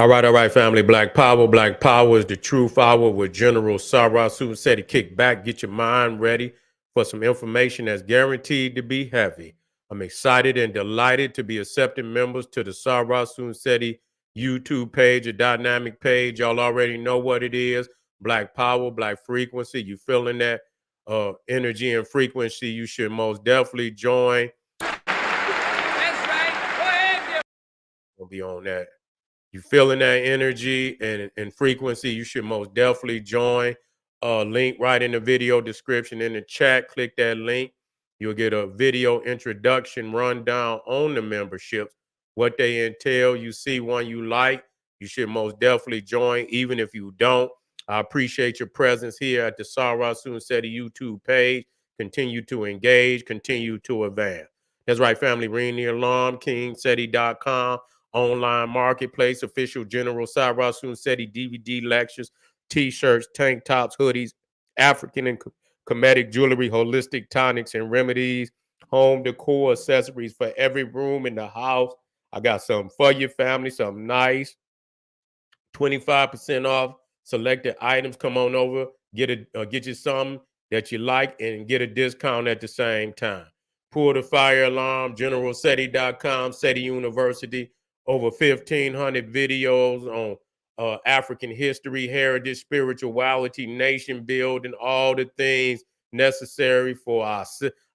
All right, family. Black Power. Black Power is the truth hour with General Sarah Susan said to kick back, get your mind ready for some information that's guaranteed to be heavy. I'm excited and delighted to be accepting members to the Sarah Sunseti YouTube page, a dynamic page. Y'all already know what it is. Black Power, Black Frequency. You feeling that energy and frequency, you should most definitely join. That's right. Go ahead. We'll be on that. You feeling that energy and frequency, you should most definitely join. Link right in the video description in the chat. Click that link. You'll get a video introduction rundown on the memberships, what they entail. You see one you like, you should most definitely join. Even if you don't, I appreciate your presence here at the Sarah Sunseti YouTube page. Continue to engage, continue to advance. That's right, family. Ring the alarm, kingseti.com. Online marketplace, official General Sarah Sunseti DVD lectures, t-shirts, tank tops, hoodies, African and comedic jewelry, holistic tonics and remedies, home decor accessories for every room in the house. I got something for your family, something nice. 25% off selected items. Come on over, get you something that you like and get a discount at the same time. Pull the fire alarm, generalseti.com, SETI University, over 1,500 videos on African history, heritage, spirituality, nation building, all the things necessary for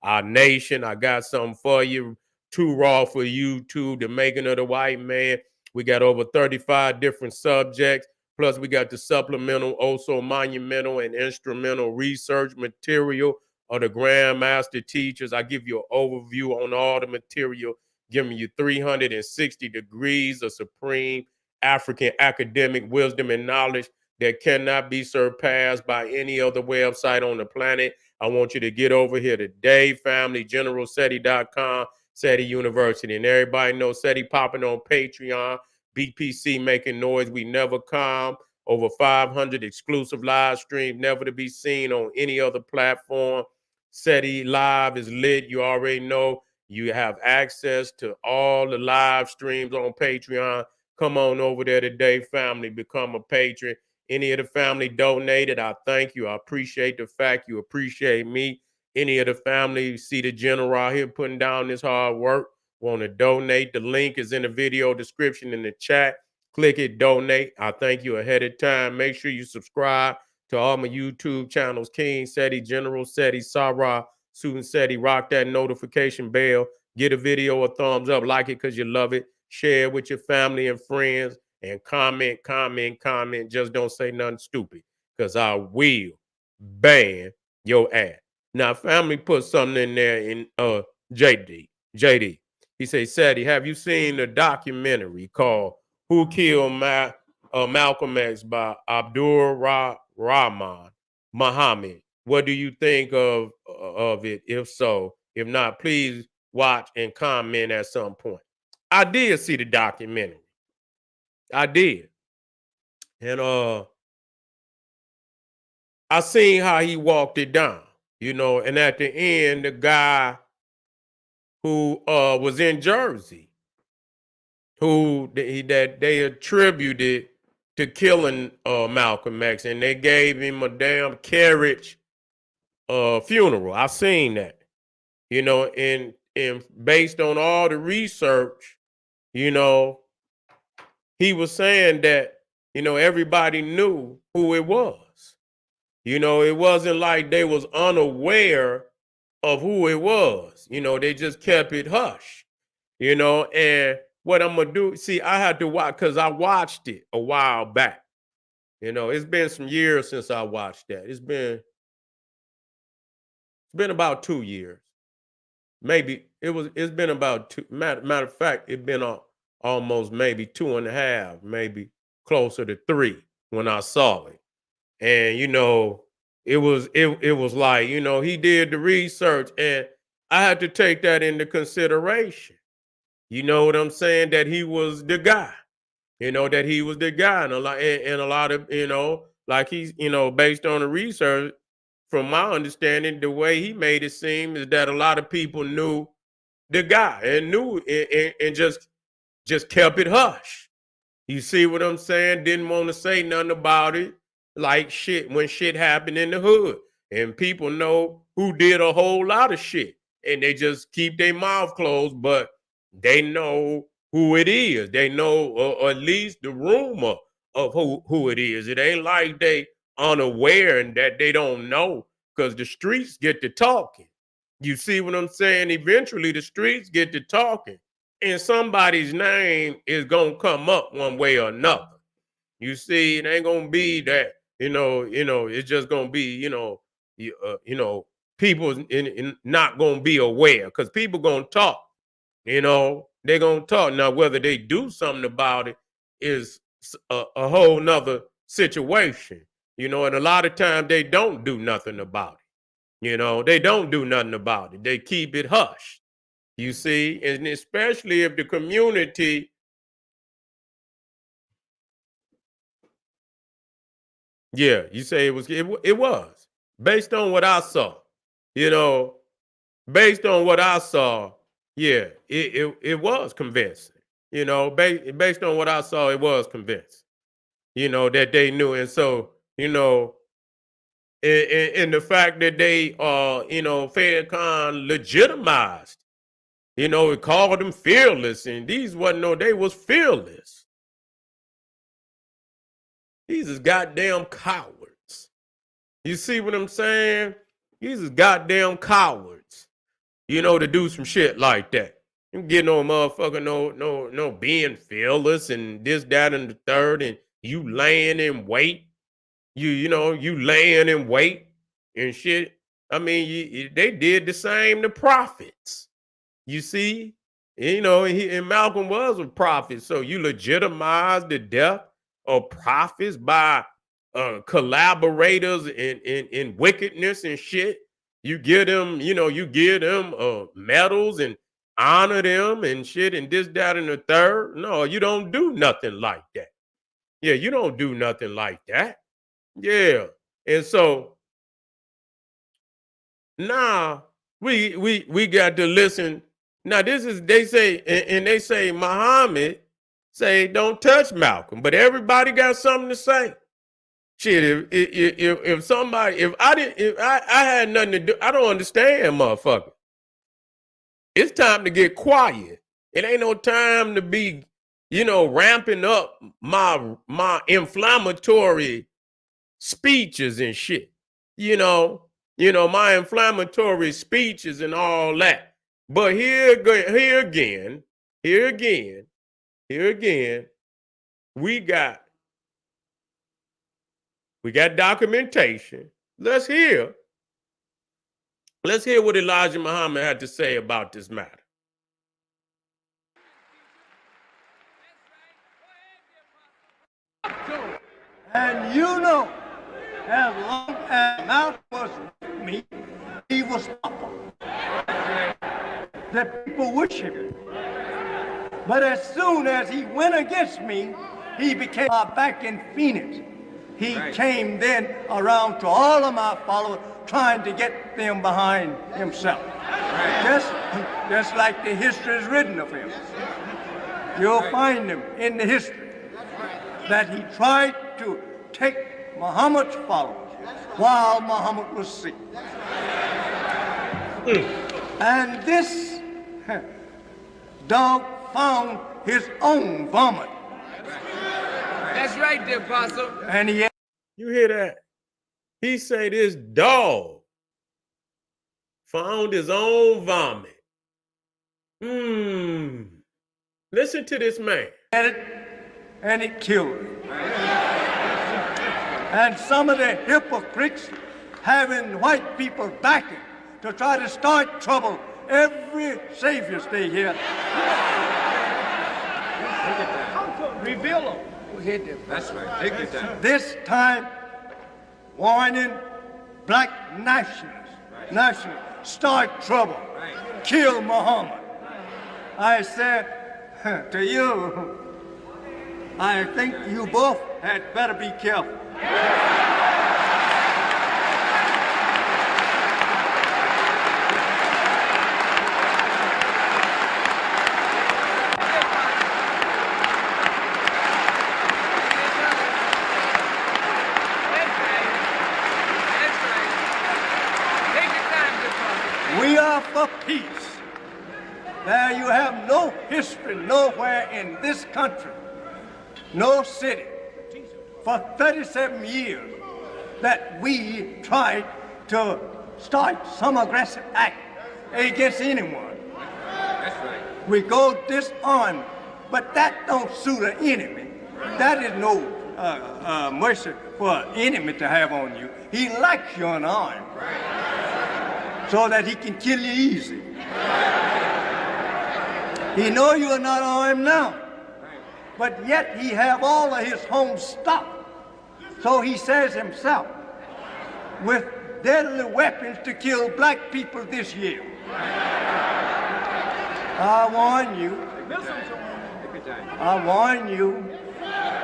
our nation. I got something for you. Too raw for YouTube, the making of the white man. We got over 35 different subjects. Plus, we got the supplemental, also monumental and instrumental research material of the Grandmaster teachers. I give you an overview on all the material, giving you 360 degrees of supreme African academic wisdom and knowledge that cannot be surpassed by any other website on the planet. I want you to get over here today, family, generalseti.com. SETI University. And everybody knows SETI popping on Patreon. BPC making noise. We never calm. Over 500 exclusive live streams, never to be seen on any other platform. SETI Live is lit. You already know you have access to all the live streams on Patreon. Come on over there today, family. Become a patron. Any of the family donated, I thank you. I appreciate the fact you appreciate me. Any of the family see the general out here putting down this hard work, want to donate, the link is in the video description in the chat. Click it, donate. I thank you ahead of time. Make sure you subscribe to all my YouTube channels, King SETI, General SETI, Sarah, Susan SETI. Rock that notification bell. Get a video a thumbs up. Like it because you love it. Share it with your family and friends. And comment, comment, comment. Just don't say nothing stupid because I will ban your ass. Now, family put something in there in JD. He said, Sadie, have you seen the documentary called Who Killed Malcolm X by Abdul Rahman Muhammad? What do you think of it? If so, if not, please watch and comment at some point. I did see the documentary. I did. And I seen how he walked it down, and at the end, the guy who was in Jersey, that they attributed to killing Malcolm X, and they gave him a damn carriage funeral. I seen that, and based on all the research, he was saying that, everybody knew who it was. It wasn't like they was unaware of who it was. They just kept it hush. And what I'm gonna do, see, I had to watch because I watched it a while back. It's been some years since I watched that. It's been about 2 years. Maybe it's been about two. Matter of fact, it's been almost maybe 2.5, maybe closer to 3 when I saw it. And it was like, he did the research and I had to take that into consideration. You know what I'm saying? That he was the guy. That he was the guy. And a lot of, like he's, based on the research, from my understanding, the way he made it seem is that a lot of people knew the guy and knew and just kept it hush. You see what I'm saying? Didn't want to say nothing about it. Like shit, when shit happened in the hood. And people know who did a whole lot of shit. And they just keep their mouth closed, but they know who it is. They know, or at least the rumor of who it is. It ain't like they unaware and that they don't know, because the streets get to talking. You see what I'm saying? Eventually the streets get to talking, and somebody's name is gonna come up one way or another. You see, it ain't gonna be that, it's just gonna be, people not gonna be aware, because people gonna talk. They're gonna talk. Now, whether they do something about it is a whole nother situation. And a lot of times they don't do nothing about it. They don't do nothing about it. They keep it hushed. You see, and especially if the community, yeah, you say it was based on what I saw, you know, based on what I saw, yeah, it was convincing, based on what I saw, it was convincing, that they knew. And so, and the fact that they, FedCon legitimized, it called them fearless, and these wasn't no, they was fearless. These is goddamn cowards. You see what I'm saying? These is goddamn cowards, to do some shit like that. You get no motherfucker, no being fearless and this, that, and the third, and you laying in wait. You laying in wait and shit. I mean, they did the same to prophets. You see, and Malcolm was a prophet. So you legitimize the death of prophets by collaborators in wickedness and shit. You give them, medals and honor them and shit and this, that, and the third. No, you don't do nothing like that. Yeah, you don't do nothing like that. Yeah. And so now we got to listen. Now this is, they say, and they say Muhammad say don't touch Malcolm, but everybody got something to say. Shit, if somebody, if I had nothing to do, I don't understand, motherfucker. It's time to get quiet. It ain't no time to be, ramping up my inflammatory speeches and shit. My inflammatory speeches and all that. But here again, we got documentation. Let's hear what Elijah Muhammad had to say about this matter. And as long as Malcolm was with me, he was Papa. The people worshiped him. But as soon as he went against me, he became back in Phoenix. He came then around to all of my followers, trying to get them behind himself. Just like the history is written of him. You'll find him in the history that he tried to take Muhammad's followers while Muhammad was sick. And this dog found his own vomit. That's right, dear Apostle. And you hear that? He said this dog found his own vomit. Listen to this man. And it killed him. And some of the hypocrites having white people backing to try to start trouble every Savior's Day here. Reveal them. That's right. Take it down. This time, warning black nationalists, start trouble, kill Muhammad. I said to you, I think you both had better be careful. of peace. There you have no history nowhere in this country, no city, for 37 years that we tried to start some aggressive act against anyone. That's right. We go disarmed, but that don't suit an enemy. That is no mercy for an enemy to have on you. He likes you unarmed so that he can kill you easy. He know you are not armed now, but yet he have all of his home stocked. So he says himself, with deadly weapons to kill black people this year. I warn you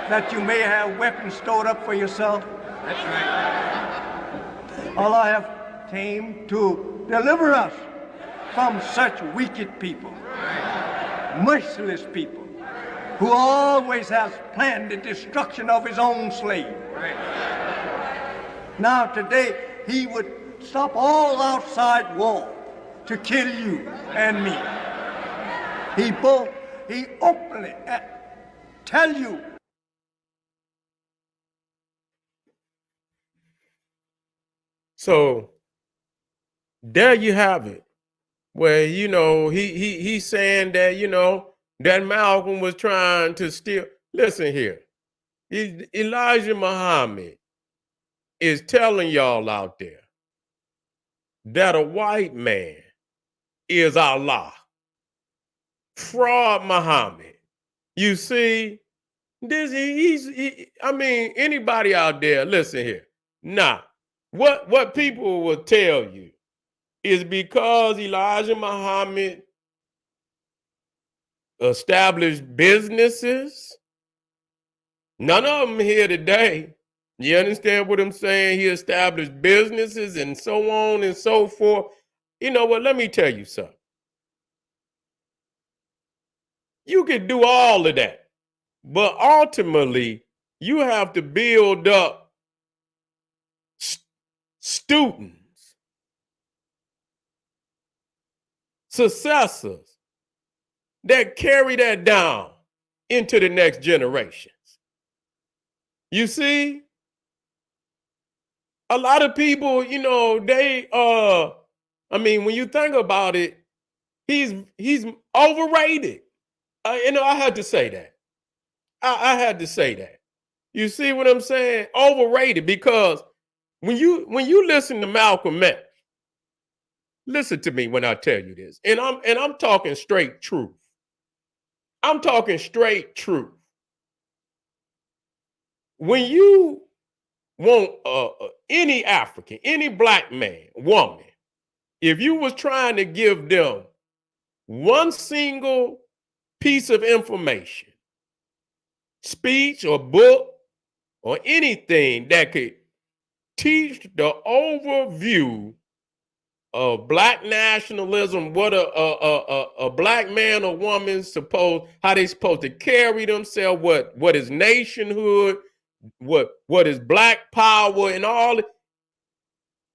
that you may have weapons stored up for yourself. That's right. Allah have came to deliver us from such wicked people, merciless people, who always has planned the destruction of his own slave. Now today, he would stop all outside war to kill you and me. He openly tell you. So there you have it. Where, you know, he's saying that, you know, that Malcolm was trying to steal. Listen here. Elijah Muhammad is telling y'all out there that a white man is Allah. Fraud Muhammad. You see, I mean, anybody out there, listen here. Nah, what people will tell you is because Elijah Muhammad established businesses. None of them here today. You understand what I'm saying? He established businesses and so on and so forth. You know what? Let me tell you something. You could do all of that, but ultimately, you have to build up students, successors that carry that down into the next generations. You see, a lot of people, you know, they I mean, when you think about it, he's overrated. You know, I had to say that. I had to say that. You see what I'm saying? Overrated, because when you listen to Malcolm X, listen to me when I tell you this, and I'm talking straight truth. I'm talking straight truth. When you want any African, any black man, woman, if you was trying to give them one single piece of information, speech or book or anything that could teach the overview of black nationalism, what a black man or woman how they supposed to carry themselves, what is nationhood, what is black power, and all it.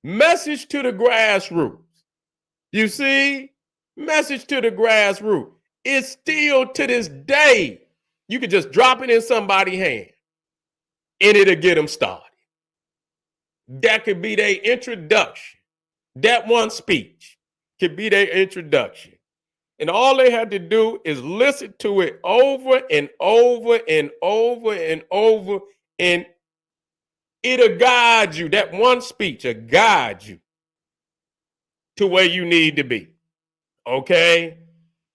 Message to the grassroots. You see, message to the grassroots. It's still to this day, you could just drop it in somebody's hand and it'll get them started. That could be their introduction. That one speech could be their introduction. And all they had to do is listen to it over and over and over and over, and it'll guide you. That one speech will guide you to where you need to be. Okay?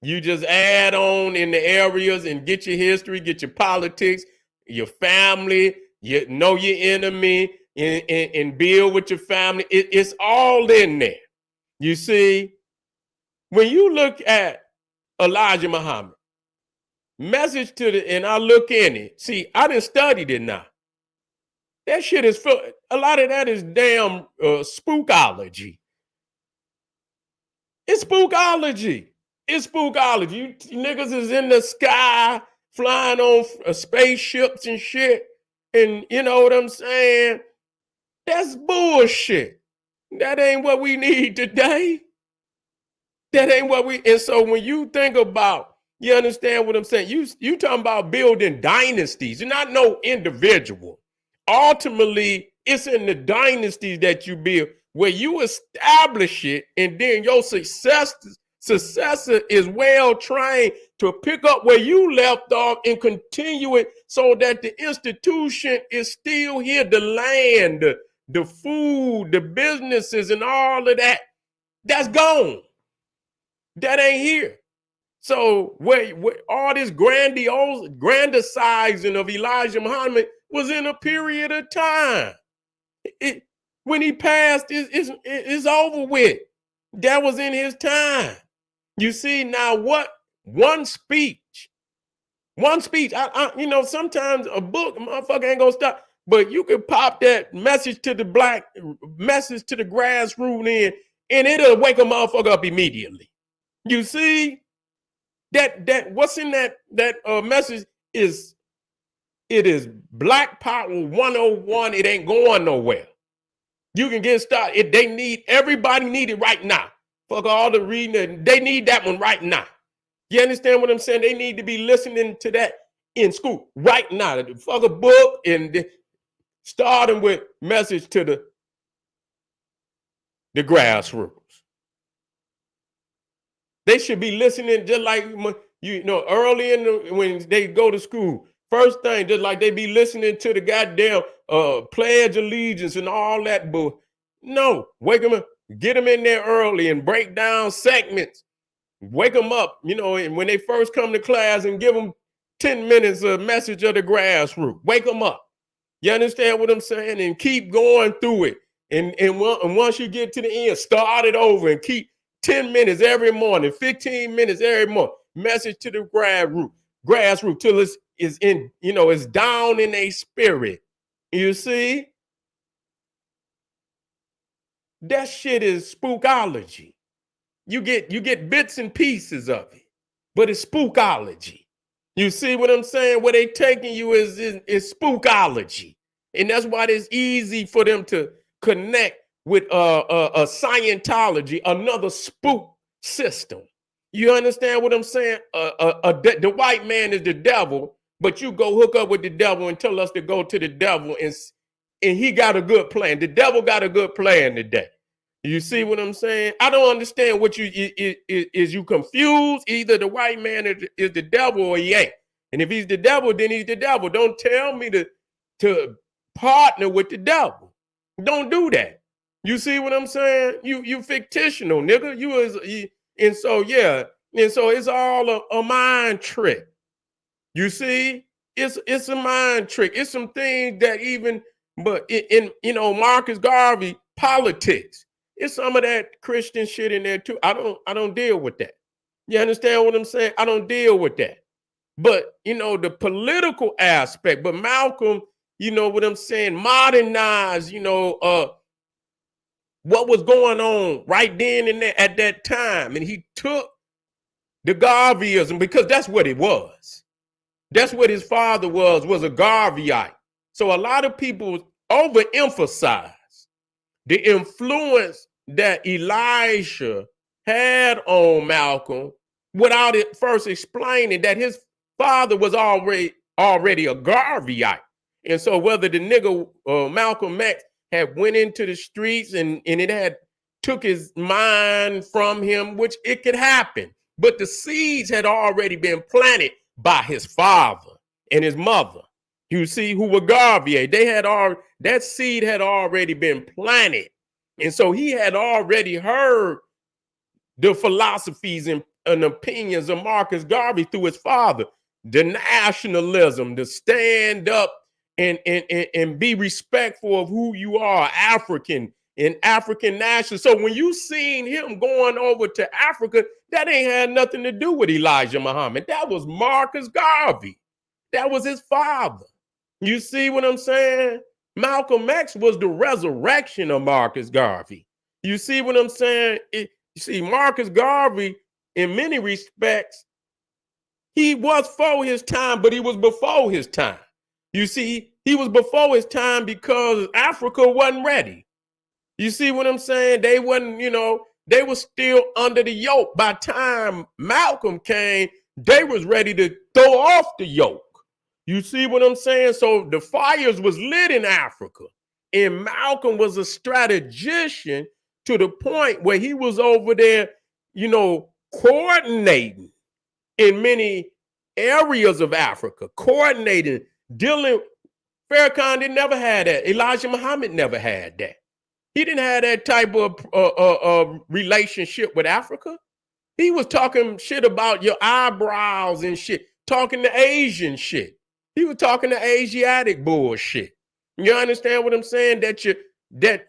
You just add on in the areas and get your history, get your politics, your family, you know your enemy, and build with your family. It's all in there. You see, when you look at Elijah Muhammad, message to and I look in it. See, I didn't study it now. That shit is a lot of that is damn spookology. It's spookology. It's spookology. You niggas is in the sky flying on spaceships and shit. And you know what I'm saying? That's bullshit. That ain't what we need today. That ain't what we, and so when you think about, you understand what I'm saying? You talking about building dynasties. You're not no individual. Ultimately, it's in the dynasties that you build where you establish it, and then your successor is well trained to pick up where you left off and continue it so that the institution is still here. The land, the food, the businesses, and all of that, that's gone. That ain't here. So where all this grandizing of Elijah Muhammad was in a period of time. When he passed, it's over with. That was in his time. You see, now what? One speech. Sometimes a book, motherfucker ain't gonna stop. But you can pop that message to the grassroots in, and it'll wake a motherfucker up immediately. You see, that what's in that message is Black Power 101. It ain't going nowhere. You can get started. Everybody need it right now. Fuck all the reading. They need that one right now. You understand what I'm saying? They need to be listening to that in school right now. Fuck a book and starting with message to the grassroots. They should be listening just like, early when they go to school. First thing, just like they be listening to the goddamn Pledge Allegiance and all that bull. No, wake them up, get them in there early and break down segments. Wake them up, and when they first come to class and give them 10 minutes of message of the grassroots. Wake them up. You understand what I'm saying? And keep going through it. And once you get to the end, start it over and keep 10 minutes every morning, 15 minutes every morning. Message to the grassroots till it's down in a spirit. You see? That shit is spookology. You get bits and pieces of it, but it's spookology. You see what I'm saying? Where they taking you is spookology. And that's why it's easy for them to connect with a Scientology, another spook system. You understand what I'm saying? The white man is the devil, but you go hook up with the devil and tell us to go to the devil, and he got a good plan. The devil got a good plan today. You see what I'm saying? I don't understand what is you confused? Either the white man is the devil or he ain't. And if he's the devil, then he's the devil. Don't tell me to partner with the devil. Don't do that. You see what I'm saying? You fictional, nigga. And so it's all a mind trick. You see, it's a mind trick. It's some things that but in Marcus Garvey politics. It's some of that Christian shit in there too. I don't deal with that. You understand what I'm saying? I don't deal with that. But the political aspect. But Malcolm, what I'm saying, modernized, what was going on right then and there at that time. And he took the Garveyism, because that's what it was. That's what his father was a Garveyite. So a lot of people overemphasize the influence that Elijah had on Malcolm without it first explaining that his father was already a Garveyite. And so whether the nigga Malcolm X had went into the streets and it had took his mind from him, which it could happen, but the seeds had already been planted by his father and his mother, you see, who were Garvey. That seed had already been planted. And so he had already heard the philosophies and opinions of Marcus Garvey through his father, the nationalism, the stand up and be respectful of who you are, African and African national. So when you seen him going over to Africa, that ain't had nothing to do with Elijah Muhammad. That was Marcus Garvey. That was his father. You see what I'm saying? Malcolm X was the resurrection of Marcus Garvey. You see what I'm saying? You see, Marcus Garvey, in many respects, he was for his time, but he was before his time. You see, he was before his time because Africa wasn't ready. You see what I'm saying? They wasn't, They were still under the yoke. By the time Malcolm came, they was ready to throw off the yoke. You see what I'm saying? So the fires was lit in Africa. And Malcolm was a strategician to the point where he was over there, coordinating in many areas of Africa, coordinating, dealing. Farrakhan didn't never had that. Elijah Muhammad never had that. He didn't have that type of relationship with Africa. He was talking shit about your eyebrows and shit, talking to Asian shit. He was talking to Asiatic bullshit. You understand what I'm saying? That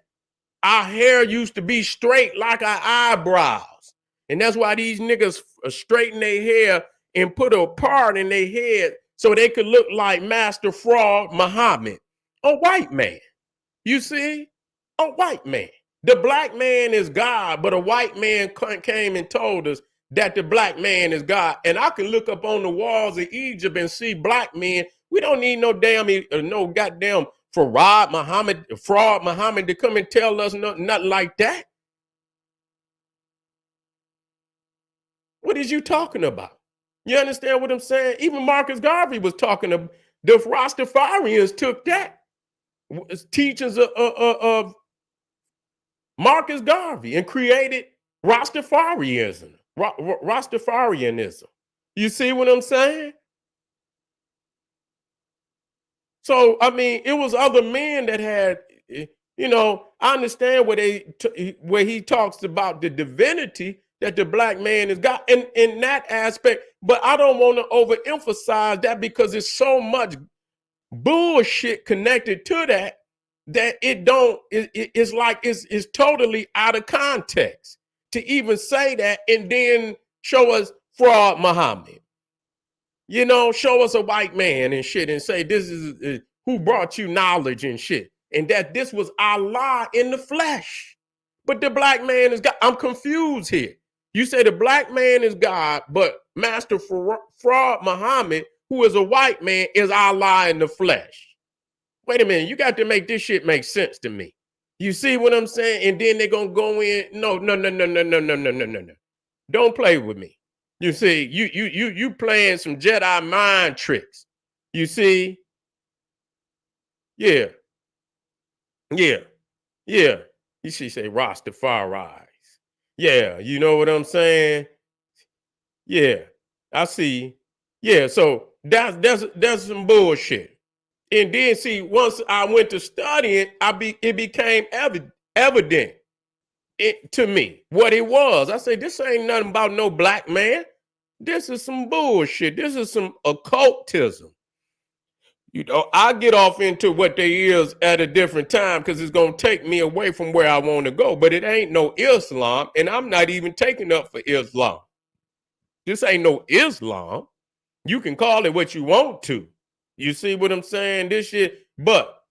our hair used to be straight like our eyebrows. And that's why these niggas straighten their hair and put a part in their head so they could look like Master Fraud Muhammad, a white man. You see? A white man. The black man is God, but a white man came and told us that the black man is God. And I can look up on the walls of Egypt and see black men. We don't need no goddamn fraud Muhammad to come and tell us nothing like that. What is you talking about? You understand what I'm saying? Even Marcus Garvey was talking about the Rastafarians took that teachings of Marcus Garvey and created Rastafarianism. Rastafarianism. You see what I'm saying? So, I mean, it was other men that had, I understand where he talks about the divinity that the black man has got in that aspect, but I don't want to overemphasize that because there's so much bullshit connected to that it's totally out of context to even say that and then show us Fraud Muhammad. Show us a white man and shit and say this is who brought you knowledge and shit. And that this was Allah in the flesh. But the black man is God. I'm confused here. You say the black man is God, but Master Fraud Muhammad, who is a white man, is Allah in the flesh. Wait a minute. You got to make this shit make sense to me. You see what I'm saying? And then they're going to go in. No. Don't play with me. You see, you playing some Jedi mind tricks. You see? Yeah. You see, say Rastafari. Yeah, you know what I'm saying? Yeah, I see. Yeah, so that's some bullshit. And then see, once I went to studying, it became evident to me what it was. I said, this ain't nothing about no black man. This is some bullshit. This is some occultism. I get off into what there is at a different time because it's going to take me away from where I want to go. But it ain't no Islam, and I'm not even taking up for Islam. This ain't no Islam. You can call it what you want to. You see what I'm saying? This shit. But,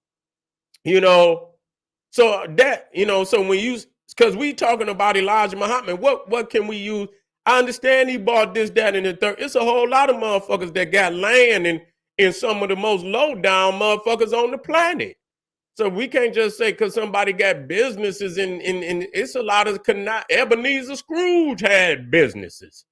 so that, so when you, because we talking about Elijah Muhammad, what can we use? I understand he bought this, that, and the third. It's a whole lot of motherfuckers that got land in some of the most low down motherfuckers on the planet. So we can't just say because somebody got businesses in it's a lot of Ebenezer Scrooge had businesses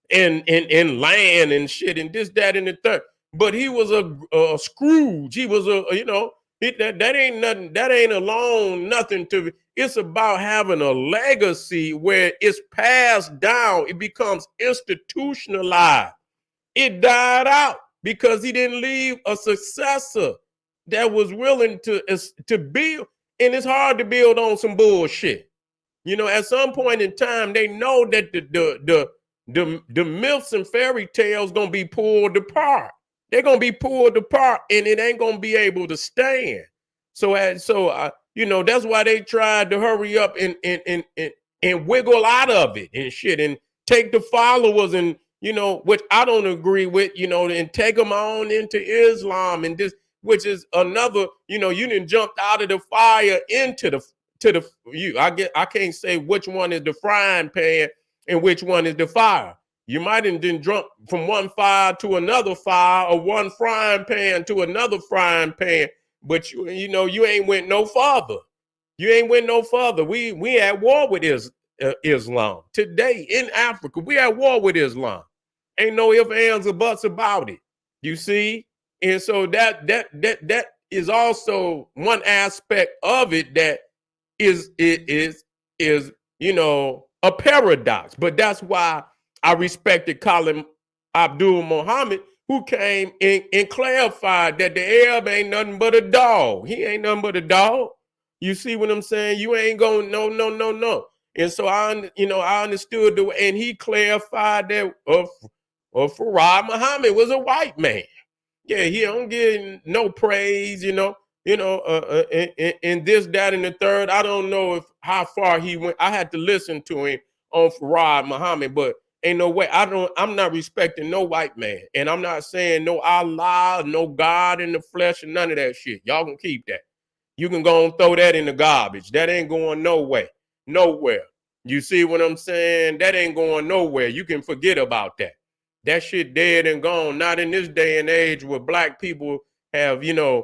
in land and shit and this, that, and the third. But he was a Scrooge. He was that ain't nothing. That ain't alone nothing to. It's about having a legacy where it's passed down. It becomes institutionalized. It died out because he didn't leave a successor that was willing to build. And it's hard to build on some bullshit. At some point in time, they know that the myths and fairy tales gonna be pulled apart. They're gonna be pulled apart, and it ain't gonna be able to stand. So that's why they tried to hurry up and wiggle out of it and shit, and take the followers and which I don't agree with, and take them on into Islam and this, which is another, you didn't jump out of the fire into I can't say which one is the frying pan and which one is the fire. You might have didn't jump from one fire to another fire or one frying pan to another frying pan, but you ain't went no farther. You ain't went no further. We at war with Islam. Today in Africa, we at war with Islam. Ain't no ifs, ands, or buts about it. You see? And so that is also one aspect of it that is a paradox. But that's why I respected Colin Abdul Muhammad, who came and clarified that the Arab ain't nothing but a dog. He ain't nothing but a dog. You see what I'm saying? You ain't going no. And so I understood and he clarified that Farad Muhammad was a white man. Yeah, he don't get no praise, and this, that, and the third. I don't know how far he went. I had to listen to him on Farad Muhammad, but ain't no way. I'm not respecting no white man. And I'm not saying no Allah, no God in the flesh, and none of that shit. Y'all can keep that. You can go and throw that in the garbage. That ain't going nowhere. You see what I'm saying? That ain't going nowhere. You can forget about that. That shit dead and gone. Not in this day and age where black people have, come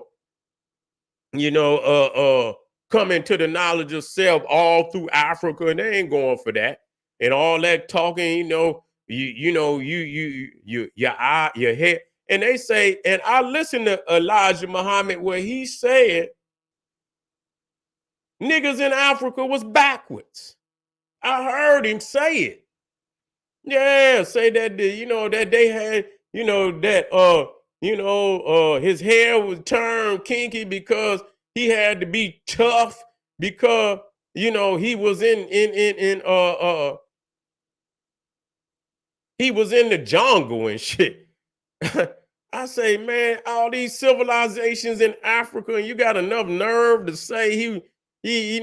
into the knowledge of self all through Africa, and they ain't going for that. And all that talking, your head. And they say, and I listened to Elijah Muhammad where he said niggas in Africa was backwards. I heard him say it. Yeah, say that that they had, his hair was turned kinky because he had to be tough because he was he was in the jungle and shit. I say, man, all these civilizations in Africa, and you got enough nerve to say he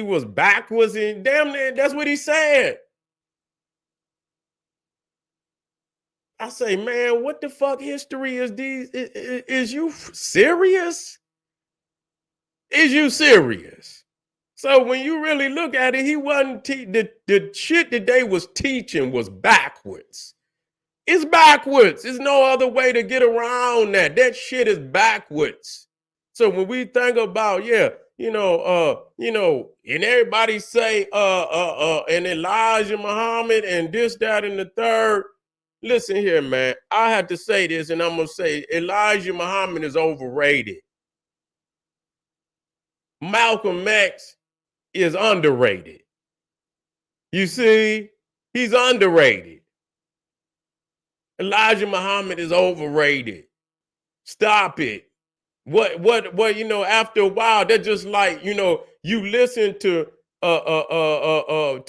was backwards, and damn near that's what he said. I say, man, what the fuck history is these? Is you serious? Is you serious? So when you really look at it, he wasn't the shit that they was teaching was backwards. It's backwards. There's no other way to get around that. That shit is backwards. So when we think about, and everybody say and Elijah Muhammad and this, that, and the third. Listen here, man. I have to say this, and I'm going to say Elijah Muhammad is overrated. Malcolm X is underrated. You see? He's underrated. Elijah Muhammad is overrated. Stop it. What, after a while, they're just like, you listen to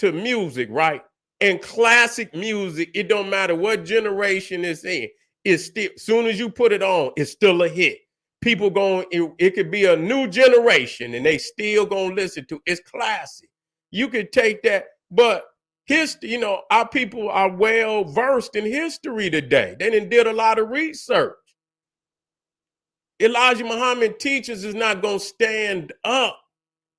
music, right? And classic music, it don't matter what generation it's in. It's still, soon as you put it on, it's still a hit. People it could be a new generation and they still gonna listen to it. It's classic. You could take that, but history, our people are well versed in history today. They did a lot of research. Elijah Muhammad teaches is not gonna stand up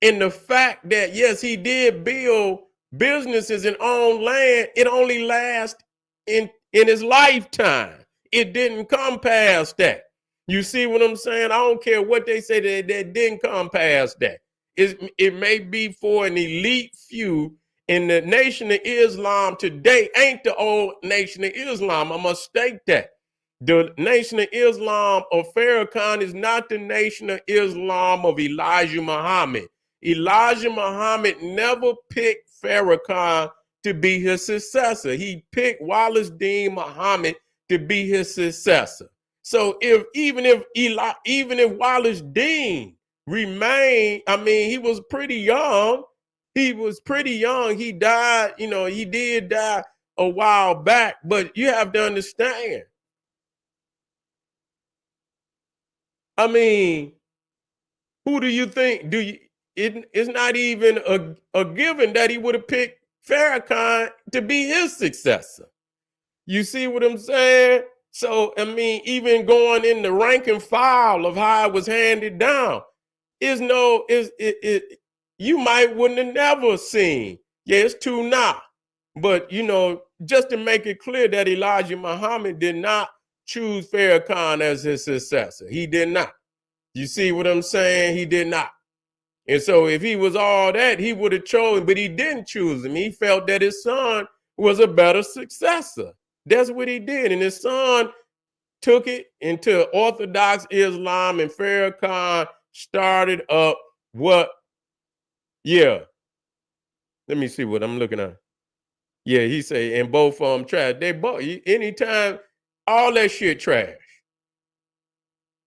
in the fact that, yes, he did build businesses and own land. It only lasts in his lifetime. It didn't come past that. You see what I'm saying? I don't care what they say, that didn't come past that. It may be for an elite few, and the Nation of Islam today ain't the old Nation of Islam. I must state that. The Nation of Islam of Farrakhan is not the Nation of Islam of Elijah Muhammad. Elijah Muhammad never picked Farrakhan to be his successor. He picked Wallace Dean Muhammad to be his successor. So even if Wallace Dean remained, he was pretty young. He died, he did die a while back, but you have to understand. Who do you think? It's not even a given that he would have picked Farrakhan to be his successor. You see what I'm saying? So, even going in the rank and file of how it was handed down, you wouldn't have never seen. Yeah, it's two now. But, just to make it clear that Elijah Muhammad did not choose Farrakhan as his successor. He did not. You see what I'm saying? He did not. And so if he was all that, he would have chosen, but he didn't choose him. He felt that his son was a better successor. That's what he did. And his son took it into Orthodox Islam, and Farrakhan started up what? Yeah. Let me see what I'm looking at. Yeah, he say, and both of them trash. They both, anytime, all that shit trash.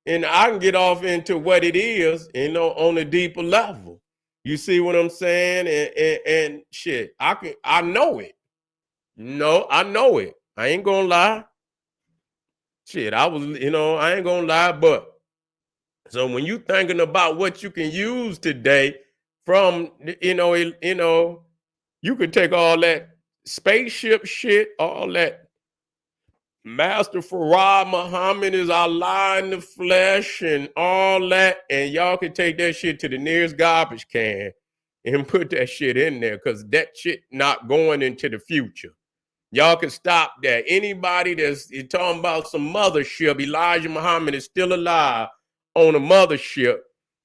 And I can get off into what it is, on a deeper level. You see what I'm saying? And shit, I know it. No, I know it. I ain't gonna lie. Shit, I ain't gonna lie, but so when you thinking about what you can use today from, you could take all that spaceship shit, all that Master Farad Muhammad is Allah in the flesh and all that, and y'all can take that shit to the nearest garbage can and put that shit in there, because that shit not going into the future. Y'all can stop that. Anybody that's talking about some mothership, Elijah Muhammad is still alive on a mothership,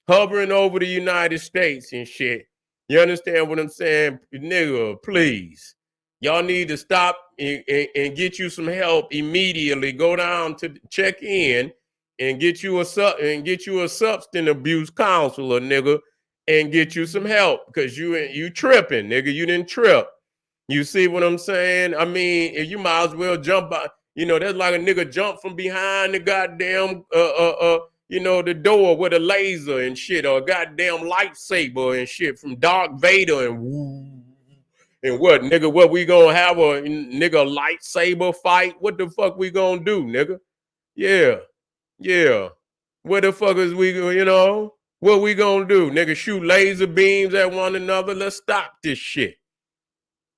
hovering over the United States and shit. You understand what I'm saying? Nigga, please. Y'all need to stop and get you some help immediately. Go down to check in and get you a substance abuse counselor, nigga, and get you some help, because you tripping, nigga. You didn't trip. You see what I'm saying? I mean, you might as well jump out. That's like a nigga jump from behind the goddamn the door with a laser and shit, or a goddamn lightsaber and shit from Darth Vader and woo. And what, nigga, what we gonna have a nigga lightsaber fight? What the fuck we gonna do, nigga? Yeah. What the fuck is we, what we gonna do? Nigga, shoot laser beams at one another? Let's stop this shit.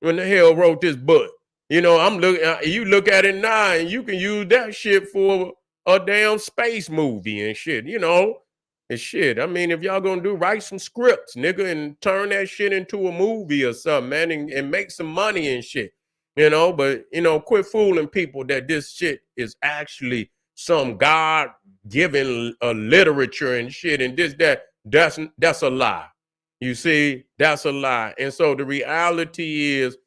When the hell wrote this book? I'm looking, you look at it now and you can use that shit for a damn space movie and shit, and shit. I mean, if y'all gonna write some scripts, nigga, and turn that shit into a movie or something, man, and make some money and shit, but, quit fooling people that this shit is actually some God-given literature and shit, and that's a lie. You see, that's a lie. And so the reality is,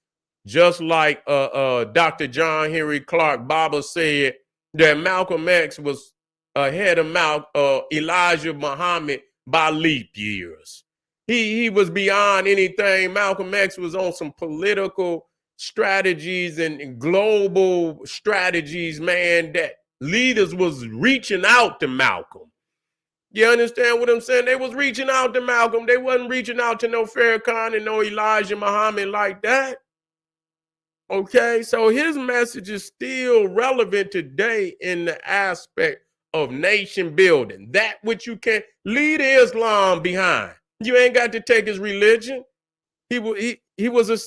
just like Dr. John Henry Clark Baba said, that Malcolm X was ahead of Elijah Muhammad by leap years. He was beyond anything. Malcolm X was on some political strategies and global strategies, man, that leaders was reaching out to Malcolm. You understand what I'm saying? They was reaching out to Malcolm. They wasn't reaching out to no Farrakhan and no Elijah Muhammad like that. Okay, so his message is still relevant today in the aspect of nation building. That which you can leave Islam behind. You ain't got to take his religion. He was a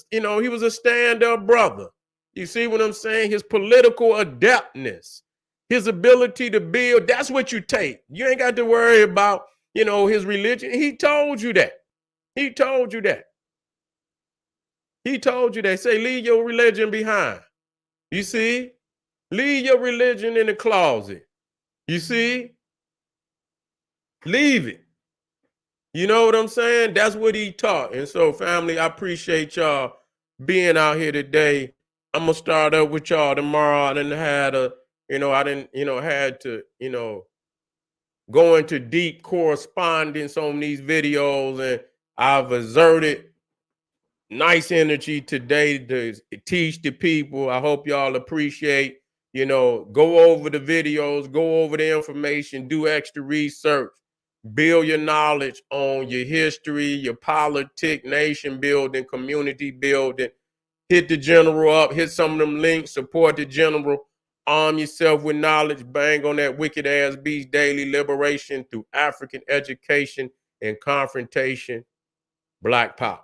stand-up brother. You see what I'm saying? His political adeptness, his ability to build, that's what you take. You ain't got to worry about, his religion. He told you that. He told you that. He told you that. Say, leave your religion behind. You see? Leave your religion in the closet. You see? Leave it. You know what I'm saying? That's what he taught. And so, family, I appreciate y'all being out here today. I'm gonna start up with y'all tomorrow. I didn't had to, go into deep correspondence on these videos, and I've exerted nice energy today to teach the people. I hope y'all appreciate, go over the videos, go over the information, do extra research, build your knowledge on your history, your politics, nation building, community building. Hit the general up, hit some of them links, support the general, arm yourself with knowledge, bang on that wicked ass beast daily liberation through African education and confrontation. Black Power.